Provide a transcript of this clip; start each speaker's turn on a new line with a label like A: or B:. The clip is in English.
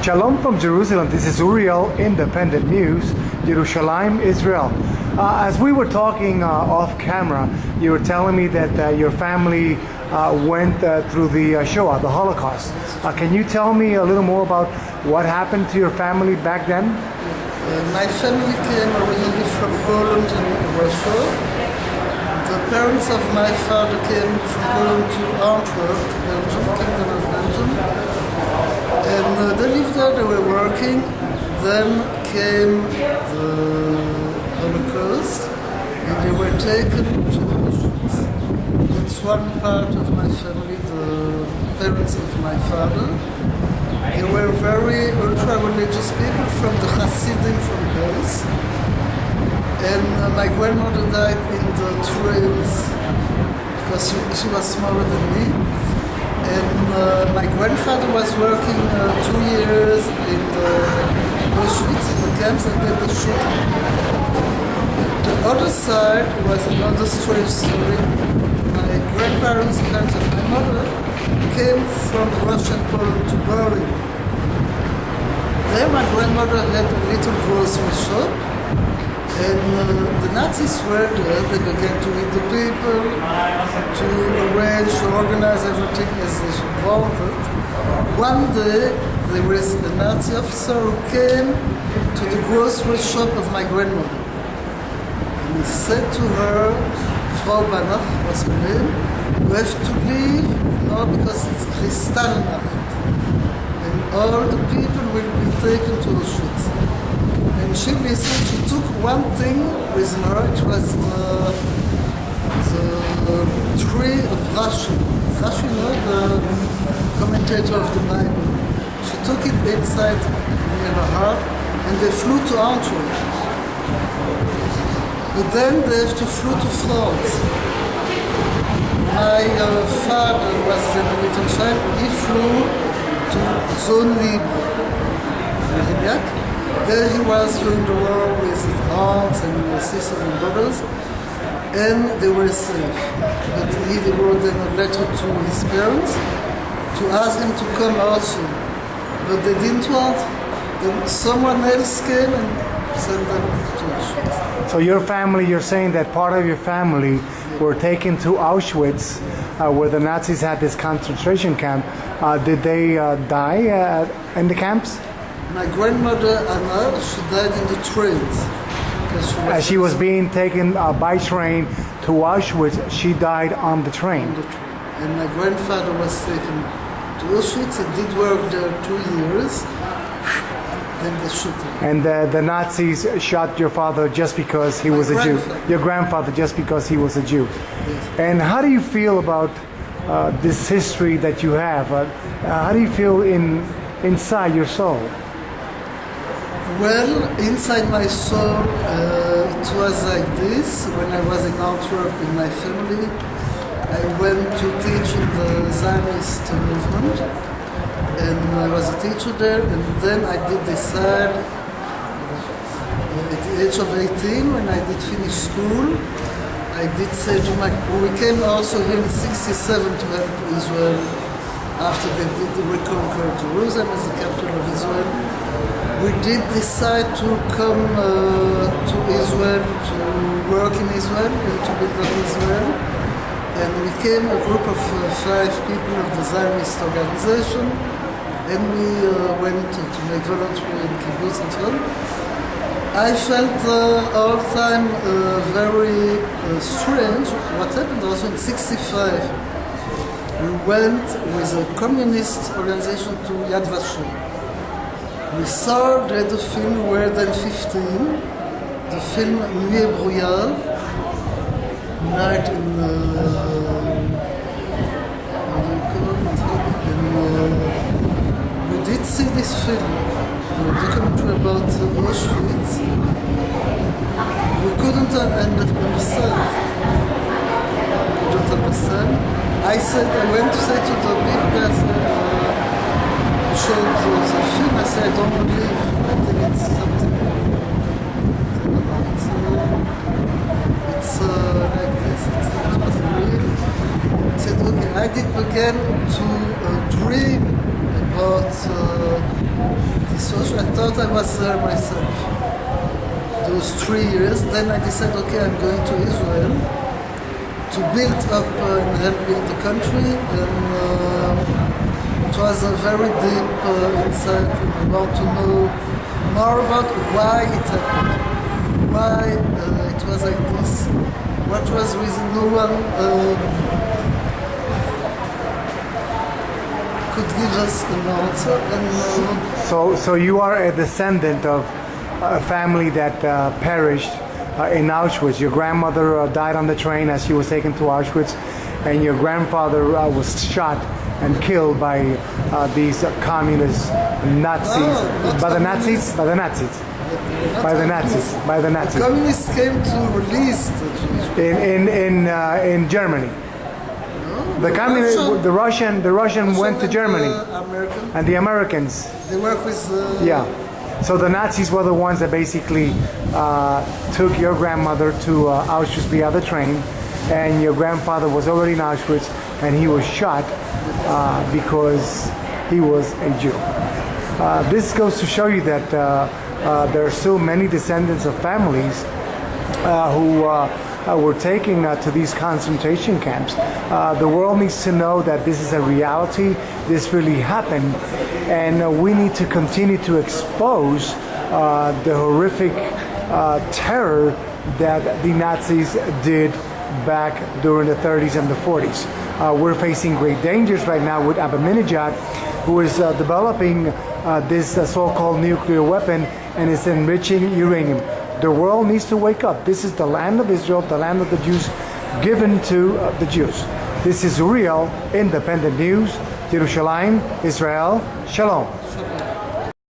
A: Shalom from Jerusalem. This is Uriel, Independent News, Yerushalayim, Israel. As we were talking off camera, you were telling me that your family went through the Shoah, the Holocaust. Can you tell me a little more about what happened to your family back then?
B: My family came originally from Poland and Russia. The parents of my father came from Poland to Antwerp, Belgium, Kingdom of Belgium. And they lived there, they were working. Then came the Holocaust, and they were taken to Auschwitz. That's one part of my family, the parents of my father. They were very ultra-religious people from the Hasidim from Paris. And my grandmother died in the trains because she was smaller than me. And my grandfather was working 2 years in the Auschwitz, in the camps, and then they shot him. The other side was another strange story. My grandparents, the parents of my mother, came from Russian Poland to Berlin. There my grandmother had a little grocery shop, and the Nazis were there. They began to eat the people, to arrange, to organize everything as they wanted. One day, there was a Nazi officer who came to the grocery shop of my grandmother. And he said to her, Frau Banach was her name, you have to leave now because it's Kristallnacht. And all the people will be taken to Auschwitz. And she listened, she took one thing with her, it was the tree of Rashi. Rashi, the commentator of the Bible. She took it inside near her heart, and they flew to Antwerp. But then they have to flew to France. My father was then a little child, he flew to Zone Libre, Meribiac. There he was during the war with his aunts and sisters and brothers, and they were safe. But he wrote them a letter to his parents to ask him to come also. But they didn't want. Then someone else came and sent them to Auschwitz.
A: So your family, you're saying that part of your family were taken to Auschwitz, where the Nazis had this concentration camp. Did they die in the camps?
B: My grandmother, Anna, she died in the trains.
A: As she was being taken by train to Auschwitz, she died on the train.
B: And my grandfather was taken to Auschwitz and did work there 2 years. Then they shot him.
A: And the Nazis shot your father just because he was a Jew. Your grandfather just because he was a Jew.
B: Yes.
A: And how do you feel about this history that you have? How do you feel inside your soul?
B: Well, inside my soul, it was like this. When I was in Antwerp with my family, I went to teach in the Zionist movement, and I was a teacher there. And then I did decide, at the age of 18, when I did finish school, I did say to my, we came also here in 67 to help Israel after they did reconquer Jerusalem as the capital of Israel. We did decide to come to Israel, to work in Israel and to build up Israel. And we came a group of 5 people of the Zionist organization, and we went to make voluntary in kibbutz and so on. I felt all the time very strange what happened also in 65. We went with a communist organization to Yad Vashem. We saw that the film More Than 15, the film Nuit et Brouillard, night in we did see this film, the documentary about Auschwitz. We couldn't understand. I went to say to the people that showed the film, I said, I don't believe. I think it's something. It's like this. It wasn't real. I said, okay, I did begin to dream about about this was. I thought I was there myself. Those 3 years. Then I decided, okay, I'm going to Israel to build up and help build the country. And it was a very deep insight. I want to know more about why it happened, why it was like this, what was the reason. No one could give us an answer. And
A: So you are a descendant of a family that perished in Auschwitz. Your grandmother died on the train as she was taken to Auschwitz, and your grandfather was shot and killed by these communist Nazis. By the Nazis? By the Nazis. By the Nazis. By the Nazis.
B: The communists came to release the Jews.
A: In Germany. The Russian went to Germany, and the Americans.
B: They work with.
A: Yeah. So the Nazis were the ones that basically took your grandmother to Auschwitz via the train, and your grandfather was already in Auschwitz, and he was shot because he was a Jew. This goes to show you that there are still many descendants of families who were taken to these concentration camps. The world needs to know that this is a reality, this really happened, and we need to continue to expose the horrific terror that the Nazis did back during the 30s and the 40s. We're facing great dangers right now with Ahmadinejad, who is developing this so-called nuclear weapon and is enriching uranium. The world needs to wake up. This is the land of Israel, the land of the Jews, given to the Jews. This is Uriel, Independent News, Yerushalayim, Israel. Shalom.